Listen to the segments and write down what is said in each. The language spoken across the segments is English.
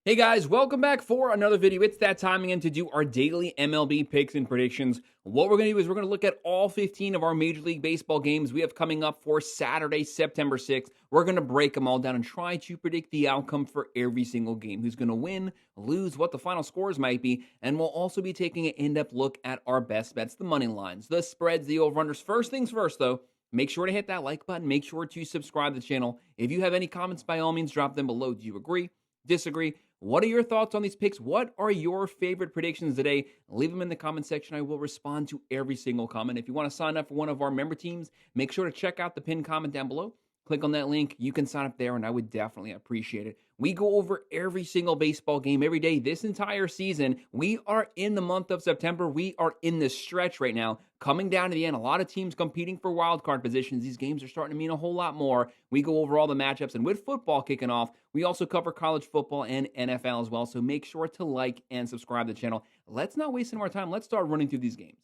Hey guys, welcome back for another video. It's that time again to do our daily MLB picks and predictions. What we're going to do is we're going to look at all 15 of our Major League Baseball games we have coming up for Saturday, September 6th. We're going to break them all down and try to predict the outcome for every single game. Who's going to win, lose, what the final scores might be, and we'll also be taking an in-depth look at our best bets, the money lines, the spreads, the over-unders. First things first though, make sure to hit that like button. Make sure to subscribe to the channel. If you have any comments, by all means, drop them below. Do you agree? Disagree? What are your thoughts on these picks? What are your favorite predictions today? Leave them in the comment section. I will respond to every single comment. If you want to sign up for one of our member teams, make sure to check out the pinned comment down below. Click on that link. You can sign up there, and I would definitely appreciate it. We go over every single baseball game every day this entire season. We are in the month of September. We are in this stretch right now, coming down to the end. A lot of teams competing for wild card positions. These games are starting to mean a whole lot more. We go over all the matchups, and with football kicking off, we also cover college football and NFL as well. So make sure to like and subscribe to the channel. Let's not waste any more time. Let's start running through these games.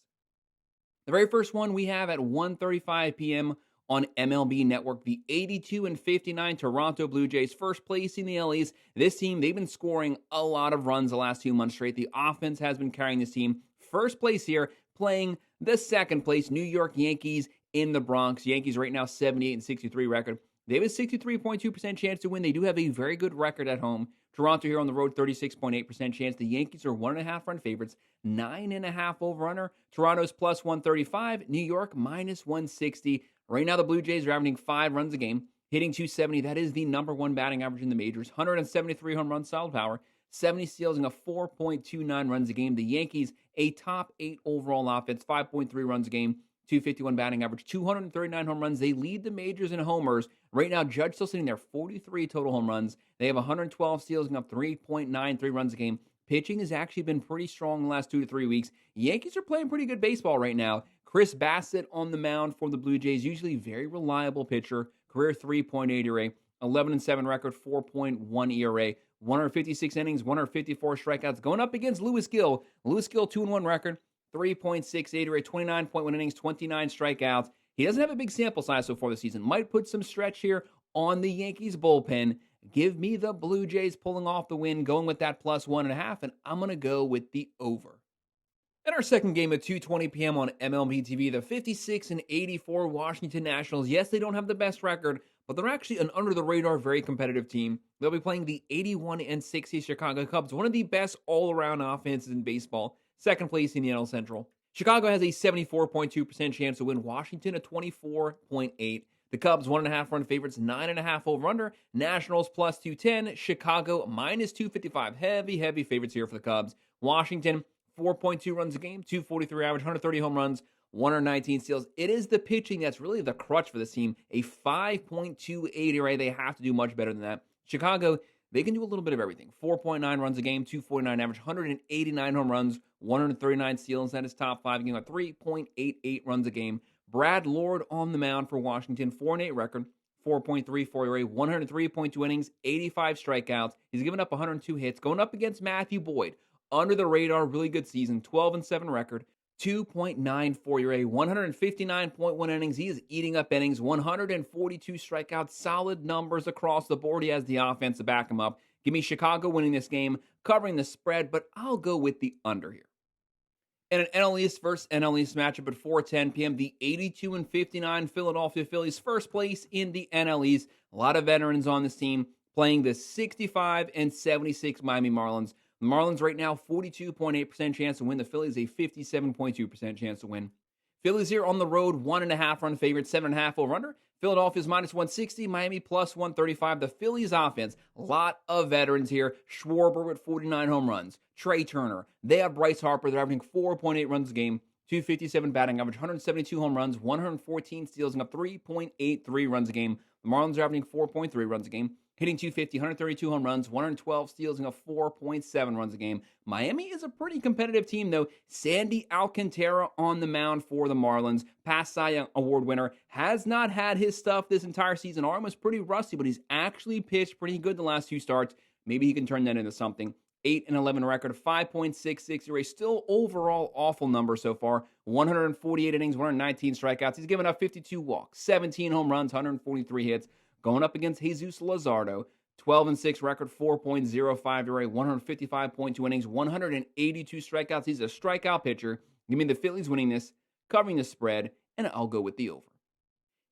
The very first one we have at 1:35 p.m. on MLB Network, the 82-59 Toronto Blue Jays, first place in the LEs. This team, they've been scoring a lot of runs the last 2 months straight. The offense has been carrying this team. First place here, playing the second place New York Yankees in the Bronx. Yankees right now 78-63 record. They have a 63.2% chance to win. They do have a very good record at home. Toronto here on the road, 36.8% chance. The Yankees are 1.5 run favorites, 9.5 over-under. Toronto's plus 135. New York minus 160. Right now, the Blue Jays are averaging 5 runs a game, hitting 270. That is the number one batting average in the majors. 173 home runs, solid power, 70 steals, and a 4.29 runs a game. The Yankees, a top 8 overall offense, 5.3 runs a game, 251 batting average, 239 home runs. They lead the majors in homers. Right now, Judge still sitting there, 43 total home runs. They have 112 steals and up 3.93 runs a game. Pitching has actually been pretty strong the last 2 to 3 weeks. Yankees are playing pretty good baseball right now. Chris Bassett on the mound for the Blue Jays, usually very reliable pitcher. Career 3.8 ERA, 11-7 record, 4.1 ERA, 156 innings, 154 strikeouts. Going up against Lewis Gill. Lewis Gill 2-1 record, 3.68 ERA, 29.1 innings, 29 strikeouts. He doesn't have a big sample size so far this season. Might put some stretch here on the Yankees bullpen. Give me the Blue Jays pulling off the win, going with that plus 1.5, and I'm going to go with the over. In our second game at 2:20 p.m. on MLB TV, the 56-84 Washington Nationals. Yes, they don't have the best record, but they're actually an under-the-radar, very competitive team. They'll be playing the 81-60 Chicago Cubs, one of the best all-around offenses in baseball, second place in the NL Central. Chicago has a 74.2% chance to win. Washington a 24.8%. The Cubs 1.5 run favorites, 9.5 over/under. Nationals plus 210. Chicago minus 255. Heavy favorites here for the Cubs. Washington 4.2 runs a game, 243 average, 130 home runs, 119 steals. It is the pitching that's really the crutch for this team. A 5.28 ERA. They have to do much better than that. Chicago, they can do a little bit of everything. 4.9 runs a game, 249 average, 189 home runs, 139 steals. That is top 5 game at 3.88 runs a game. Brad Lord on the mound for Washington, 4-8 record, 4.34 ERA, 103.2 innings, 85 strikeouts. He's given up 102 hits. Going up against Matthew Boyd. Under the radar, really good season, 12-7 record, 2.94 ERA, 159.1 innings. He is eating up innings, 142 strikeouts, solid numbers across the board. He has the offense to back him up. Give me Chicago winning this game, covering the spread, but I'll go with the under here. In an NL East versus NL East matchup at 4:10 p.m., the 82-59 Philadelphia Phillies, first place in the NL East. A lot of veterans on this team, playing the 65-76 Miami Marlins. The Marlins right now, 42.8% chance to win. The Phillies, a 57.2% chance to win. Phillies here on the road, 1.5 run favorite, 7.5 over/under. Philadelphia's minus 160, Miami plus 135. The Phillies offense, a lot of veterans here. Schwarber with 49 home runs. Trey Turner. They have Bryce Harper. They're averaging 4.8 runs a game, 257 batting average, 172 home runs, 114 steals, and up 3.83 runs a game. The Marlins are averaging 4.3 runs a game, hitting 250, 132 home runs, 112 steals, and a 4.7 runs a game. Miami is a pretty competitive team, though. Sandy Alcantara on the mound for the Marlins. Past Cy Young Award winner. Has not had his stuff this entire season. Arm was pretty rusty, but he's actually pitched pretty good the last 2 starts. Maybe he can turn that into something. 8-11 record, 5.66 ERA. Still overall awful number so far. 148 innings, 119 strikeouts. He's given up 52 walks, 17 home runs, 143 hits. Going up against Jesus Luzardo. 12-6 record, 4.05 ERA, 155.2 innings, 182 strikeouts. He's a strikeout pitcher. Give me the Phillies winning this, covering the spread, and I'll go with the over.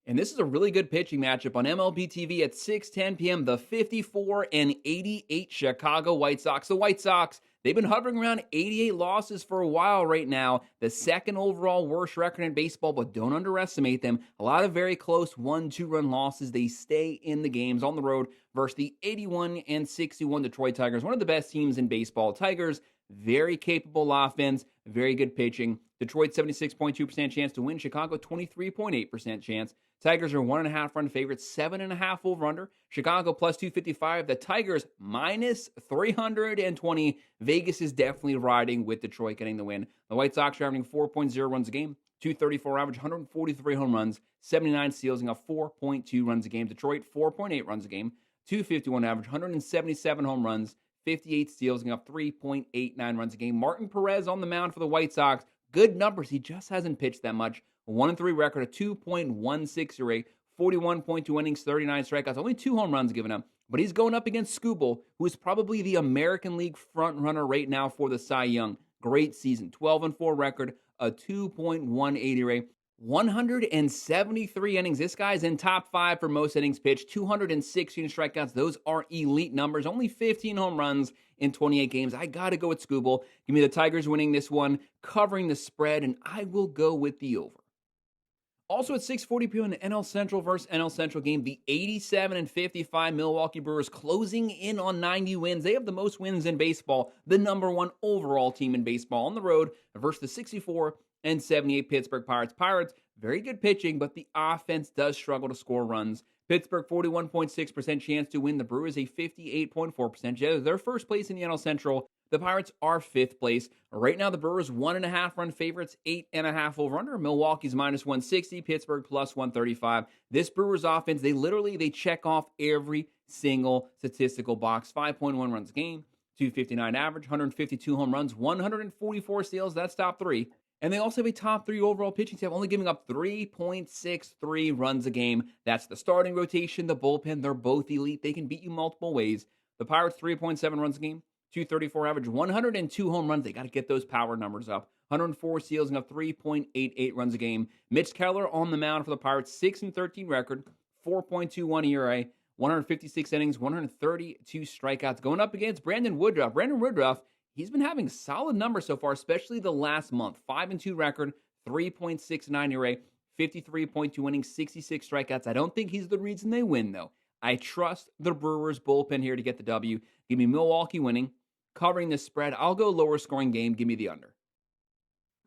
And this is a really good pitching matchup on MLB TV at 6:10 p.m. The 54-88 Chicago White Sox. The White Sox, they've been hovering around 88 losses for a while right now. The second overall worst record in baseball, but don't underestimate them. A lot of very close 1-2-run losses. They stay in the games on the road versus the 81-61 Detroit Tigers. One of the best teams in baseball. Tigers, very capable offense, very good pitching. Detroit, 76.2% chance to win. Chicago, 23.8% chance. Tigers are 1.5 run favorites, 7.5 over under. Chicago plus 255. The Tigers minus 320. Vegas is definitely riding with Detroit getting the win. The White Sox are averaging 4.0 runs a game, 234 average, 143 home runs, 79 steals, and got 4.2 runs a game. Detroit, 4.8 runs a game, 251 average, 177 home runs, 58 steals, and got 3.89 runs a game. Martin Perez on the mound for the White Sox. Good numbers. He just hasn't pitched that much. 1-3 record, a 2.16 ERA, 41.2 innings, 39 strikeouts, only 2 home runs given up. But he's going up against Skubal, who is probably the American League front runner right now for the Cy Young. Great season. 12-4 record, a 2.18 ERA, 173 innings. This guy's in top 5 for most innings pitched, 216 strikeouts. Those are elite numbers. Only 15 home runs in 28 games. I got to go with Skubal. Give me the Tigers winning this one, covering the spread, and I will go with the over. Also at 6:40 p.m. in the NL Central versus NL Central game, the 87-55 Milwaukee Brewers closing in on 90 wins. They have the most wins in baseball, the number 1 overall team in baseball on the road versus the 64-78 Pittsburgh Pirates. Pirates, very good pitching, but the offense does struggle to score runs. Pittsburgh, 41.6% chance to win. The Brewers, a 58.4% chance. They're first place in the NL Central. The Pirates are 5th place. Right now, the Brewers 1.5 run favorites, 8.5 over under. Milwaukee's minus 160, Pittsburgh plus 135. This Brewers offense, they check off every single statistical box. 5.1 runs a game, 259 average, 152 home runs, 144 steals. That's top 3. And they also have a top 3 overall pitching staff, only giving up 3.63 runs a game. That's the starting rotation, the bullpen. They're both elite. They can beat you multiple ways. The Pirates, 3.7 runs a game, 234 average, 102 home runs. They got to get those power numbers up. 104 steals and up 3.88 runs a game. Mitch Keller on the mound for the Pirates, 6-13 record, 4.21 ERA, 156 innings, 132 strikeouts. Going up against Brandon Woodruff. Brandon Woodruff, he's been having solid numbers so far, especially the last month. 5-2 record, 3.69 ERA, 53.2 innings, 66 strikeouts. I don't think he's the reason they win, though. I trust the Brewers bullpen here to get the W. Give me Milwaukee winning, covering the spread. I'll go lower scoring game. Give me the under.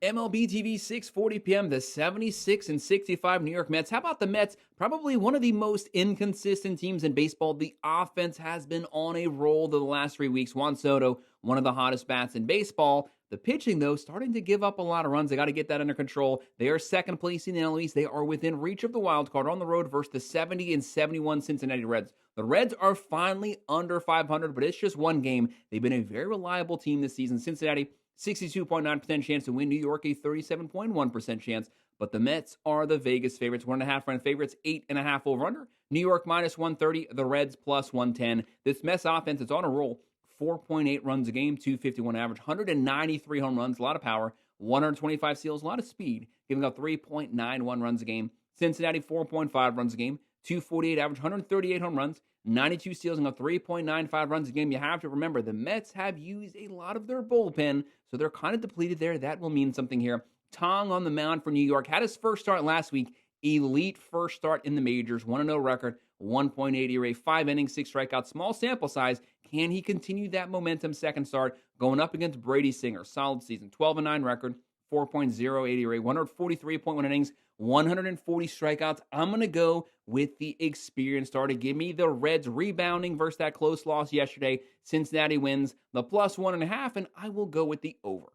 MLB TV, 6:40 p.m. The 76-65 New York Mets. How about the Mets? Probably one of the most inconsistent teams in baseball. The offense has been on a roll the last 3 weeks. Juan Soto, one of the hottest bats in baseball. The pitching, though, starting to give up a lot of runs. They got to get that under control. They are 2nd place in the NL East. They are within reach of the wild card on the road versus the 70-71 Cincinnati Reds. The Reds are finally under 500, but it's just one game. They've been a very reliable team this season. Cincinnati, 62.9% chance to win. New York, a 37.1% chance. But the Mets are the Vegas favorites. 1.5 run favorites, 8.5 over under. New York minus 130. The Reds plus 110. This Mets offense is on a roll. 4.8 runs a game, 251 average, 193 home runs, a lot of power, 125 steals, a lot of speed, giving up 3.91 runs a game. Cincinnati, 4.5 runs a game, 248 average, 138 home runs, 92 steals, and 3.95 runs a game. You have to remember, the Mets have used a lot of their bullpen, so they're kind of depleted there. That will mean something here. Tong on the mound for New York. Had his first start last week. Elite first start in the majors. 1-0 record. 1.8 ERA. 5 innings, 6 strikeouts. Small sample size. Can he continue that momentum second start? Going up against Brady Singer. Solid season. 12-9 record. 4.08 ERA. 143.1 innings. 140 strikeouts. I'm going to go with the experienced starter. Give me the Reds rebounding versus that close loss yesterday. Cincinnati wins the plus 1.5, and I will go with the over.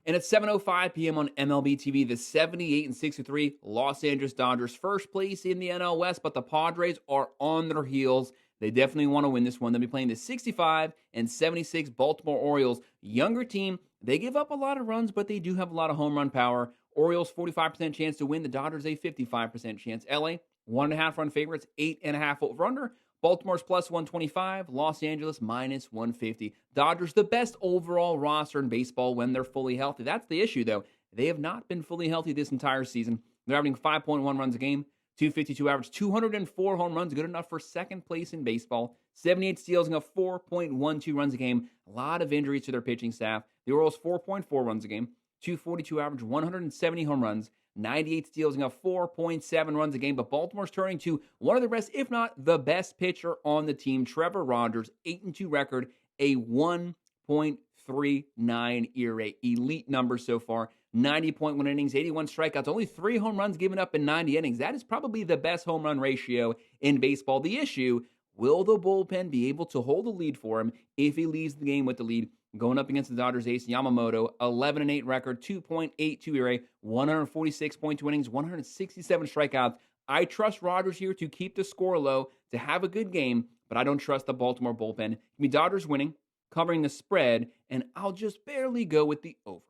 And at 7:05 p.m. on MLB TV, the 78-63 Los Angeles Dodgers, first place in the NL West, but the Padres are on their heels. They definitely want to win this one. They'll be playing the 65-76 Baltimore Orioles. Younger team. They give up a lot of runs, but they do have a lot of home run power. Orioles, 45% chance to win. The Dodgers, a 55% chance. LA, 1.5 run favorites, 8.5 over under. Baltimore's plus 125, Los Angeles minus 150. Dodgers, the best overall roster in baseball when they're fully healthy. That's the issue, though. They have not been fully healthy this entire season. They're averaging 5.1 runs a game, 252 average, 204 home runs, good enough for second place in baseball, 78 steals, and a 4.12 runs a game. A lot of injuries to their pitching staff. The Orioles, 4.4 runs a game, 242 average, 170 home runs, 98 steals, and a 4.7 runs a game. But Baltimore's turning to one of the best, if not the best pitcher on the team, Trevor Rogers, 8-2 record, a 1.39 ERA. Elite numbers so far. 90.1 innings, 81 strikeouts, only 3 home runs given up in 90 innings. That is probably the best home run ratio in baseball. The issue, will the bullpen be able to hold the lead for him if he leaves the game with the lead? Going up against the Dodgers ace Yamamoto, 11-8 record, 2.82 ERA, 146.2 innings, 167 strikeouts. I trust Rogers here to keep the score low, to have a good game, but I don't trust the Baltimore bullpen. Give me Dodgers winning, covering the spread, and I'll just barely go with the over.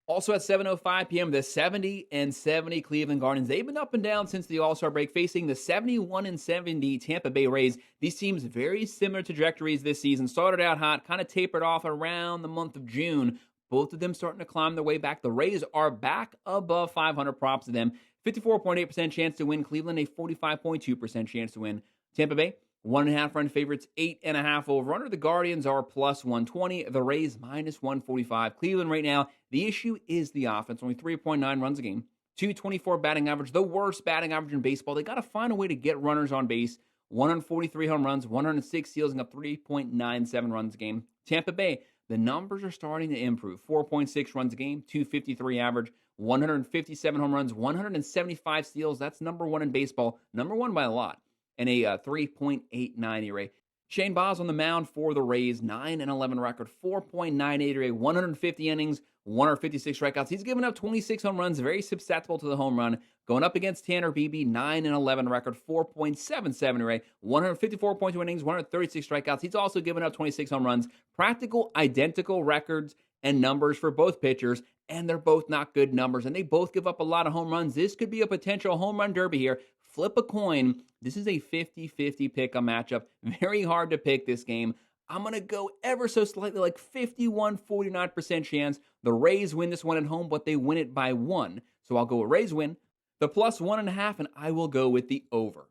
Also at 7:05 p.m., the 70-70 Cleveland Guardians. They've been up and down since the All-Star break, facing the 71-70 Tampa Bay Rays. These teams very similar trajectories this season. Started out hot, kind of tapered off around the month of June. Both of them starting to climb their way back. The Rays are back above 500. Props to them. 54.8% chance to win. Cleveland, a 45.2% chance to win. Tampa Bay, 1.5 run favorites, 8.5 over under. The Guardians are plus 120. The Rays minus 145. Cleveland right now, the issue is the offense. Only 3.9 runs a game. 224 batting average, the worst batting average in baseball. They got to find a way to get runners on base. 143 home runs, 106 steals, and a 3.97 runs a game. Tampa Bay, the numbers are starting to improve. 4.6 runs a game, 253 average, 157 home runs, 175 steals. That's number one in baseball. Number one by a lot. And a 3.89 ERA. Shane Baz on the mound for the Rays, 9-11 record, 4.98 ERA, 150 innings, 156 strikeouts. He's given up 26 home runs, very susceptible to the home run. Going up against Tanner Beebe, 9-11 record, 4.77 ERA, 154.2 innings, 136 strikeouts. He's also given up 26 home runs. Practical identical records and numbers for both pitchers, and they're both not good numbers, and they both give up a lot of home runs. This could be a potential home run derby here. Flip a coin. This is a 50-50 pick-em matchup. Very hard to pick this game. I'm going to go ever so slightly, like 51-49% chance. The Rays win this one at home, but they win it by 1. So I'll go with Rays win, the plus 1.5, and I will go with the over.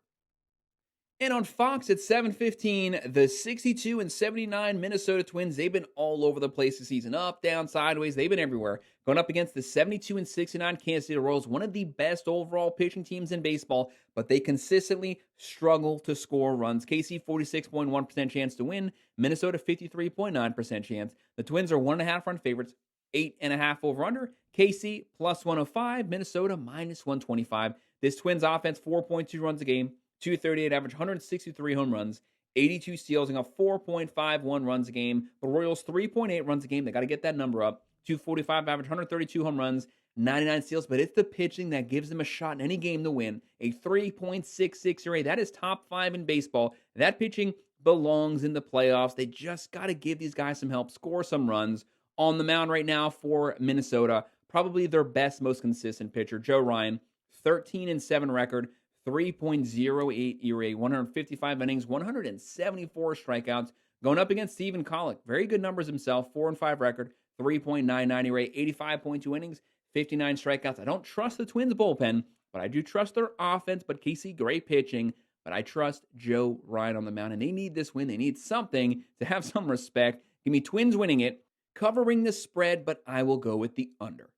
And on Fox at 7:15, the 62-79 Minnesota Twins, they've been all over the place this season. Up, down, sideways, they've been everywhere. Going up against the 72-69 Kansas City Royals, one of the best overall pitching teams in baseball, but they consistently struggle to score runs. KC, 46.1% chance to win. Minnesota, 53.9% chance. The Twins are 1.5 run favorites, 8.5 over under. KC, plus 105. Minnesota, minus 125. This Twins offense, 4.2 runs a game. 238 average, 163 home runs, 82 steals, and a 4.51 runs a game. The Royals, 3.8 runs a game. They got to get that number up. 245 average, 132 home runs, 99 steals. But it's the pitching that gives them a shot in any game to win. A 3.66 ERA. That is top 5 in baseball. That pitching belongs in the playoffs. They just got to give these guys some help, score some runs. On the mound right now for Minnesota, probably their best, most consistent pitcher, Joe Ryan, 13-7 record. 3.08 ERA, 155 innings, 174 strikeouts. Going up against Steven Collick. Very good numbers himself. 4-5 record, 3.99 ERA, 85.2 innings, 59 strikeouts. I don't trust the Twins bullpen, but I do trust their offense. But KC, great pitching. But I trust Joe Ryan on the mound. And they need this win. They need something to have some respect. Give me Twins winning it, covering the spread, but I will go with the under.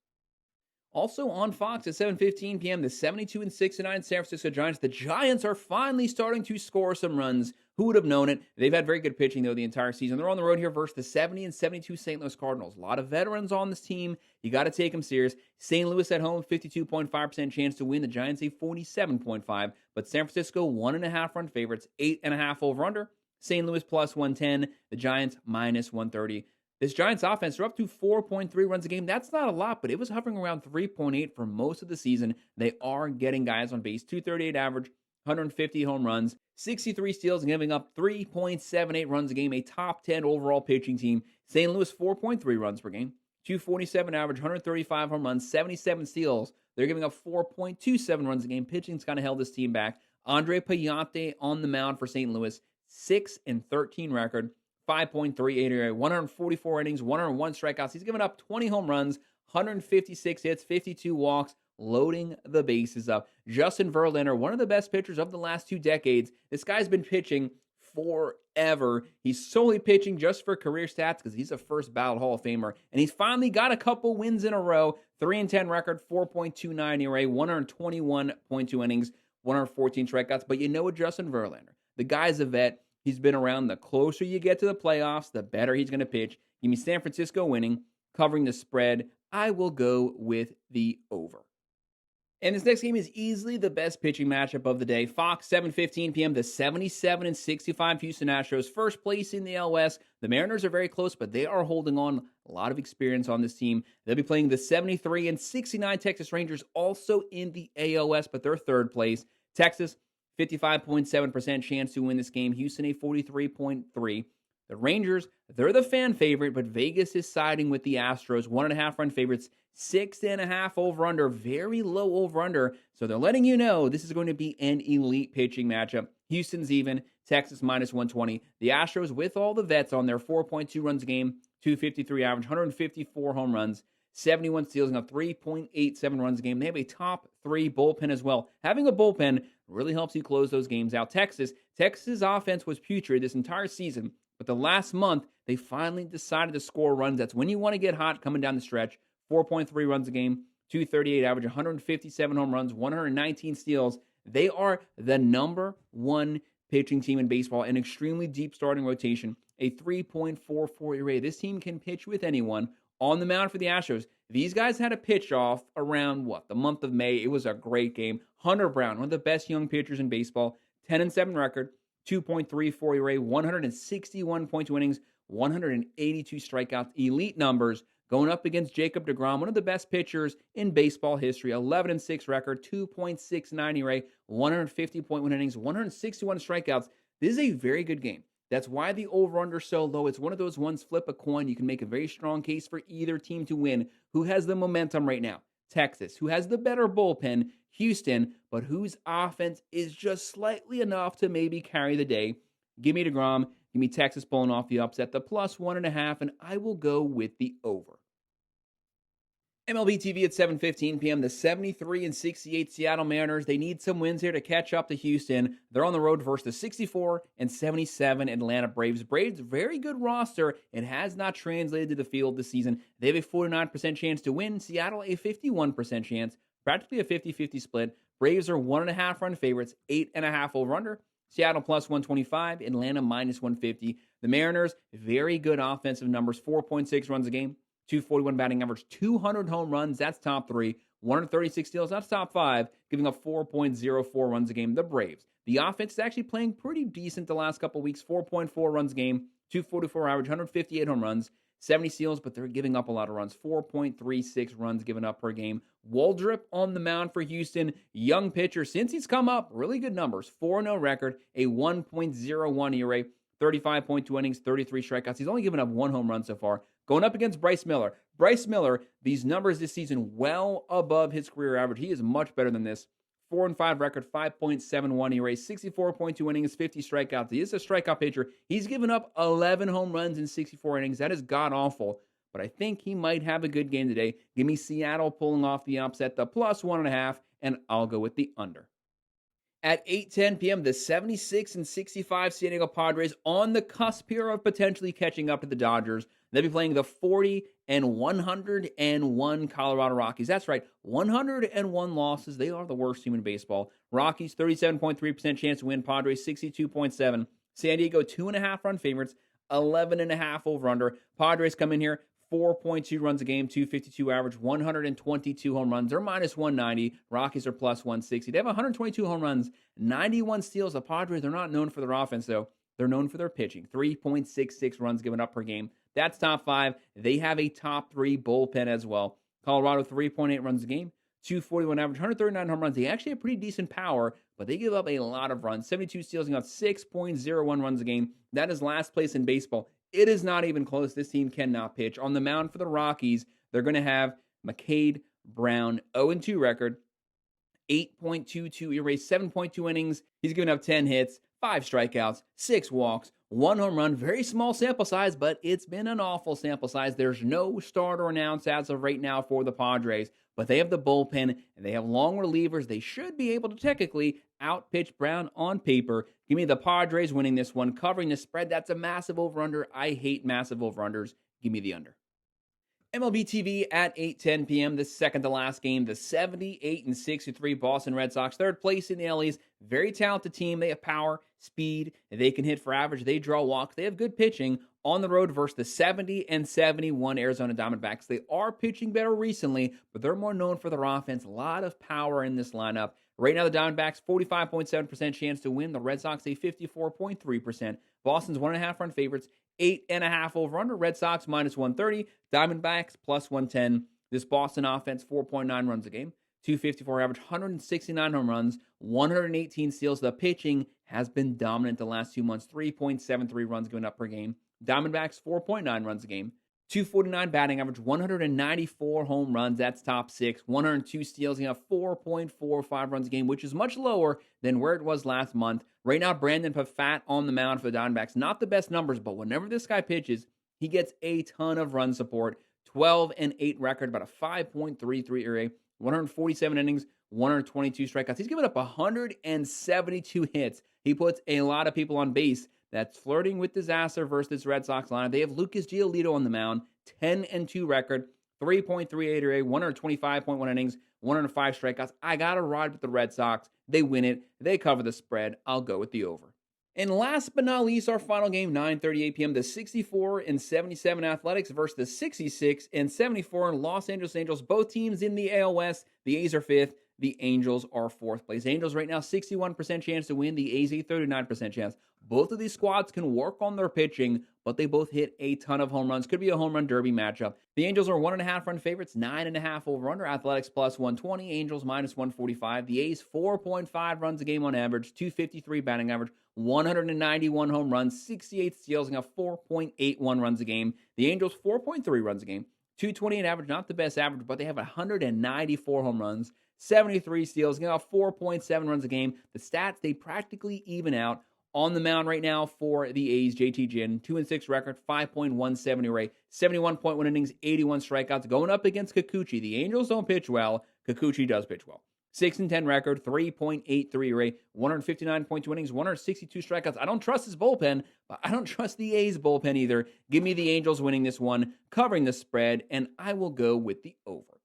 Also on Fox at 7:15 p.m., the 72-69 San Francisco Giants. The Giants are finally starting to score some runs. Who would have known it? They've had very good pitching, though, the entire season. They're on the road here versus the 70-72 St. Louis Cardinals. A lot of veterans on this team. You got to take them serious. St. Louis at home, 52.5% chance to win. The Giants, a 47.5. But San Francisco, 1.5 run favorites, 8.5 over under. St. Louis plus 110. The Giants minus 130. This Giants offense, they're up to 4.3 runs a game. That's not a lot, but it was hovering around 3.8 for most of the season. They are getting guys on base. 238 average, 150 home runs, 63 steals, and giving up 3.78 runs a game. A top 10 overall pitching team. St. Louis, 4.3 runs per game. 247 average, 135 home runs, 77 steals. They're giving up 4.27 runs a game. Pitching's kind of held this team back. Andre Payante on the mound for St. Louis, 6-13 record, 5.38 ERA, 144 innings, 101 strikeouts. He's given up 20 home runs, 156 hits, 52 walks, loading the bases up. Justin Verlander, one of the best pitchers of the last 2 decades. This guy's been pitching forever. He's solely pitching just for career stats because he's a first ballot Hall of Famer. And he's finally got a couple wins in a row. 3-10 record, 4.29 ERA, 121.2 innings, 114 strikeouts. But you know what, Justin Verlander, the guy's a vet. He's been around. The closer you get to the playoffs, the better he's going to pitch. Give me San Francisco winning, covering the spread. I will go with the over. And this next game is easily the best pitching matchup of the day. Fox, 7:15 p.m., the 77-65 Houston Astros, first place in the AL West. The Mariners are very close, but they are holding on. A lot of experience on this team. They'll be playing the 73-69 Texas Rangers, also in the AL West, but they're third place. Texas, 55.7% chance to win this game. Houston, a 43.3%. The Rangers, they're the fan favorite, but Vegas is siding with the Astros. 1.5 run favorites, 6.5 over-under, very low over-under. So they're letting you know this is going to be an elite pitching matchup. Houston's even, Texas minus 120. The Astros, with all the vets on their 4.2 runs a game, 253 average, 154 home runs, 71 steals, and a 3.87 runs a game. They have a top 3 bullpen as well. Having a bullpen really helps you close those games out. Texas' offense was putrid this entire season, but the last month, they finally decided to score runs. That's when you want to get hot coming down the stretch. 4.3 runs a game, 238 average, 157 home runs, 119 steals. They are the number 1 pitching team in baseball, an extremely deep starting rotation, a 3.44 ERA. This team can pitch with anyone. On the mound for the Astros, these guys had a pitch off around, the month of May. It was a great game. Hunter Brown, one of the best young pitchers in baseball, 10-7 record, 2.34 ERA, 161.2 innings, 182 strikeouts, elite numbers, going up against Jacob deGrom, one of the best pitchers in baseball history, 11-6 record, 2.69 ERA, 150.1 innings, 161 strikeouts. This is a very good game. That's why the over-under is so low. It's one of those ones, flip a coin. You can make a very strong case for either team to win. Who has the momentum right now? Texas. Who has the better bullpen? Houston. But whose offense is just slightly enough to maybe carry the day? Give me deGrom. Give me Texas pulling off the upset, the plus 1.5, and I will go with the over. MLB TV at 7:15 p.m., the 73-68 Seattle Mariners. They need some wins here to catch up to Houston. They're on the road versus the 64-77 Atlanta Braves. Braves, very good roster. It has not translated to the field this season. They have a 49% chance to win. Seattle, a 51% chance. Practically a 50-50 split. Braves are 1.5 run favorites, 8.5 over-under. Seattle plus 125, Atlanta minus 150. The Mariners, very good offensive numbers, 4.6 runs a game. 241 batting average, 200 home runs, that's top 3. 136 steals, that's top 5, giving up 4.04 runs a game. The Braves, the offense is actually playing pretty decent the last couple weeks. 4.4 runs a game, 244 average, 158 home runs, 70 steals, but they're giving up a lot of runs. 4.36 runs given up per game. Waldrop on the mound for Houston. Young pitcher, since he's come up, really good numbers. 4-0 record, a 1.01 ERA, 35.2 innings, 33 strikeouts. He's only given up 1 home run so far. Going up against Bryce Miller. Bryce Miller, these numbers this season well above his career average. He is much better than this. 4-5 record, 5.71 ERA, 64.2 innings, 50 strikeouts. He is a strikeout pitcher. He's given up 11 home runs in 64 innings. That is god-awful, but I think he might have a good game today. Give me Seattle pulling off the upset, the plus 1.5, and I'll go with the under. At 8:10 p.m., the 76-65 San Diego Padres on the cusp here of potentially catching up to the Dodgers. They'll be playing the 40-101 Colorado Rockies. That's right, 101 losses. They are the worst team in baseball. Rockies, 37.3% chance to win. Padres, 62.7%. San Diego, 2.5 run favorites, 11.5 over-under. Padres come in here, 4.2 runs a game, 252 average, 122 home runs. They're minus 190. Rockies are plus 160. They have 122 home runs, 91 steals. The Padres, they're not known for their offense, though. They're known for their pitching. 3.66 runs given up per game. That's top 5. They have a top 3 bullpen as well. Colorado, 3.8 runs a game, 241 average, 139 home runs. They actually have pretty decent power, but they give up a lot of runs. 72 steals and got 6.01 runs a game. That is last place in baseball. It is not even close. This team cannot pitch. On the mound for the Rockies, they're going to have McCade Brown, 0-2 record, 8.22 ERA, 7.2 innings. He's given up 10 hits, 5 strikeouts, 6 walks, 1 home run. Very small sample size, but it's been an awful sample size. There's no starter announced as of right now for the Padres, but they have the bullpen and they have long relievers. They should be able to technically outpitch Brown on paper. Give me the Padres winning this one, covering the spread. That's a massive over-under. I hate massive over-unders. Give me the under. MLB TV at 8:10 p.m. The second to last game, the 78-63 Boston Red Sox, third place in the LA's. Very talented team. They have power, speed. They can hit for average. They draw walks. They have good pitching on the road versus the 70-71 Arizona Diamondbacks. They are pitching better recently, but they're more known for their offense. A lot of power in this lineup. Right now, the Diamondbacks 45.7% chance to win. The Red Sox a 54.3%. Boston's 1.5 run favorites. 8.5 over under. Red Sox minus 130. Diamondbacks plus 110. This Boston offense, 4.9 runs a game. 254 average, 169 home runs, 118 steals. The pitching has been dominant the last 2 months. 3.73 runs given up per game. Diamondbacks, 4.9 runs a game. 249 batting average, 194 home runs. That's top 6. 102 steals. You have 4.45 runs a game, which is much lower than where it was last month. Right now, Brandon Pfaadt on the mound for the Diamondbacks. Not the best numbers, but whenever this guy pitches, he gets a ton of run support. 12-8 record, about a 5.33 ERA, 147 innings, 122 strikeouts. He's given up 172 hits. He puts a lot of people on base. That's flirting with disaster versus this Red Sox lineup. They have Lucas Giolito on the mound, 10-2 record, 3.38 ERA, 125.1 innings, 105 strikeouts. I got to ride with the Red Sox. They win it. They cover the spread. I'll go with the over. And last but not least, our final game, 9:38 p.m., the 64-77 Athletics versus the 66-74 Los Angeles Angels. Both teams in the AL West. The A's are 5th. The Angels are 4th place. Angels right now, 61% chance to win. The A's, a 39% chance. Both of these squads can work on their pitching, but they both hit a ton of home runs. Could be a home run derby matchup. The Angels are 1.5 run favorites, 9.5 over under. Athletics plus 120. Angels minus 145. The A's, 4.5 runs a game on average, 253 batting average, 191 home runs, 68 steals, and 4.81 runs a game. The Angels, 4.3 runs a game, 228 average, not the best average, but they have 194 home runs, 73 steals, 4.7 runs a game. The stats, they practically even out. On the mound right now for the A's, JT Ginn, 2-6 record, 5.17 ERA, 71.1 innings, 81 strikeouts, going up against Kikuchi. The Angels don't pitch well. Kikuchi does pitch well. 6-10 record, 3.83 ERA, 159.2 innings, 162 strikeouts. I don't trust his bullpen, but I don't trust the A's bullpen either. Give me the Angels winning this one, covering the spread, and I will go with the over.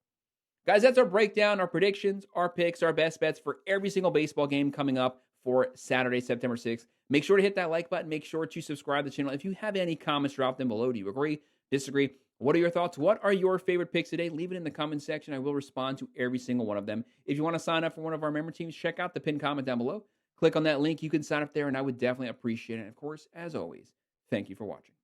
Guys, that's our breakdown, our predictions, our picks, our best bets for every single baseball game coming up for Saturday, September 6th. Make sure to hit that like button. Make sure to subscribe to the channel. If you have any comments, drop them below. Do you agree? Disagree? What are your thoughts? What are your favorite picks today? Leave it in the comment section. I will respond to every single one of them. If you want to sign up for one of our member teams, check out the pinned comment down below. Click on that link. You can sign up there, and I would definitely appreciate it. And of course, as always, thank you for watching.